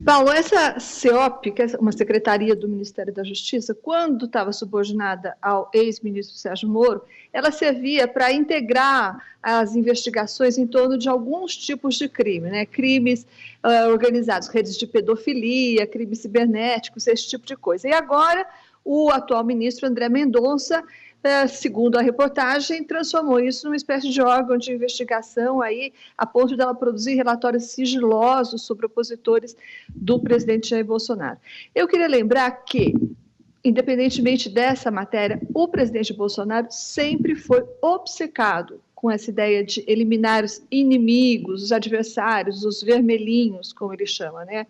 Paulo, essa CEOP, que é uma secretaria do Ministério da Justiça, quando estava subordinada ao ex-ministro Sérgio Moro, ela servia para integrar as investigações em torno de alguns tipos de crime, né? Crimes organizados, redes de pedofilia, crimes cibernéticos, esse tipo de coisa. E agora, o atual ministro André Mendonça, segundo a reportagem, transformou isso numa espécie de órgão de investigação aí, a ponto de ela produzir relatórios sigilosos sobre opositores do presidente Jair Bolsonaro. Eu queria lembrar que, independentemente dessa matéria, o presidente Bolsonaro sempre foi obcecado com essa ideia de eliminar os inimigos, os adversários, os vermelhinhos, como ele chama, né?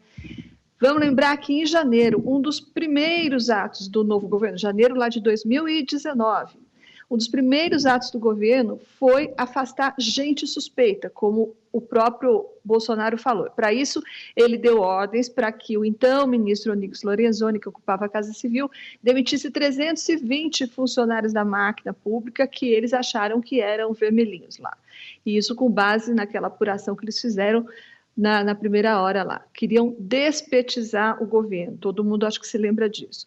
Vamos lembrar que em janeiro, um dos primeiros atos do novo governo, janeiro lá de 2019, um dos primeiros atos do governo foi afastar gente suspeita, como o próprio Bolsonaro falou. Para isso, ele deu ordens para que o então ministro Onyx Lorenzoni, que ocupava a Casa Civil, demitisse 320 funcionários da máquina pública que eles acharam que eram vermelhinhos lá. E isso com base naquela apuração que eles fizeram na primeira hora lá. Queriam despetizar o governo, todo mundo acho que se lembra disso.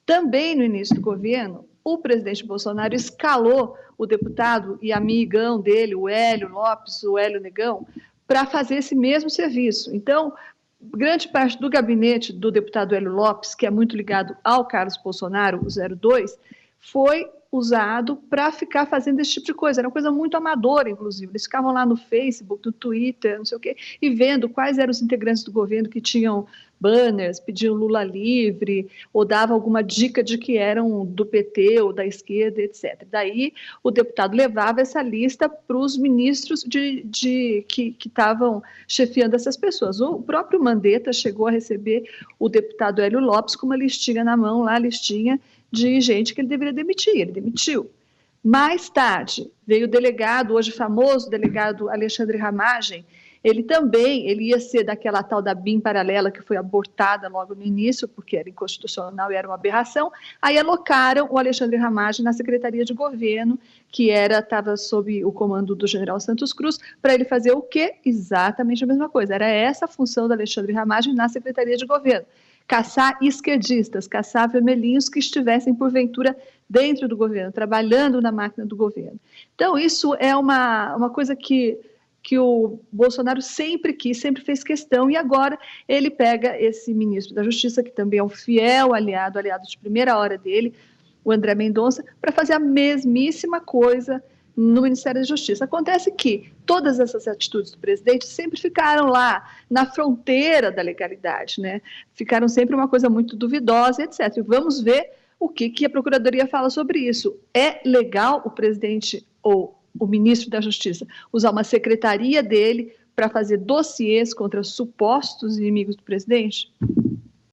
Também no início do governo, o presidente Bolsonaro escalou o deputado e amigão dele, o Hélio Lopes, o Hélio Negão, para fazer esse mesmo serviço. Então, grande parte do gabinete do deputado Hélio Lopes, que é muito ligado ao Carlos Bolsonaro, o 02, foi usado para ficar fazendo esse tipo de coisa. Era uma coisa muito amadora, inclusive. Eles ficavam lá no Facebook, no Twitter, não sei o quê, e vendo quais eram os integrantes do governo que tinham banners, pediam Lula livre, ou davam alguma dica de que eram do PT ou da esquerda, etc. Daí o deputado levava essa lista para os ministros que estavam chefiando essas pessoas. O próprio Mandetta chegou a receber o deputado Hélio Lopes com uma listinha na mão, lá a listinha de gente que ele deveria demitir, ele demitiu. Mais tarde, veio o delegado, hoje famoso delegado Alexandre Ramagem, ele ia ser daquela tal da BIM paralela que foi abortada logo no início, porque era inconstitucional e era uma aberração, aí alocaram o Alexandre Ramagem na Secretaria de Governo, que estava sob o comando do general Santos Cruz, para ele fazer o quê? Exatamente a mesma coisa, era essa a função do Alexandre Ramagem na Secretaria de Governo. Caçar esquerdistas, caçar vermelhinhos que estivessem, porventura, dentro do governo, trabalhando na máquina do governo. Então, isso é uma coisa que o Bolsonaro sempre quis, sempre fez questão, e agora ele pega esse ministro da Justiça, que também é um fiel aliado de primeira hora dele, o André Mendonça, para fazer a mesmíssima coisa no Ministério da Justiça. Acontece que todas essas atitudes do presidente sempre ficaram lá, na fronteira da legalidade, né? Ficaram sempre uma coisa muito duvidosa, etc. E vamos ver o que a Procuradoria fala sobre isso. É legal o presidente ou o ministro da Justiça usar uma secretaria dele para fazer dossiês contra supostos inimigos do presidente?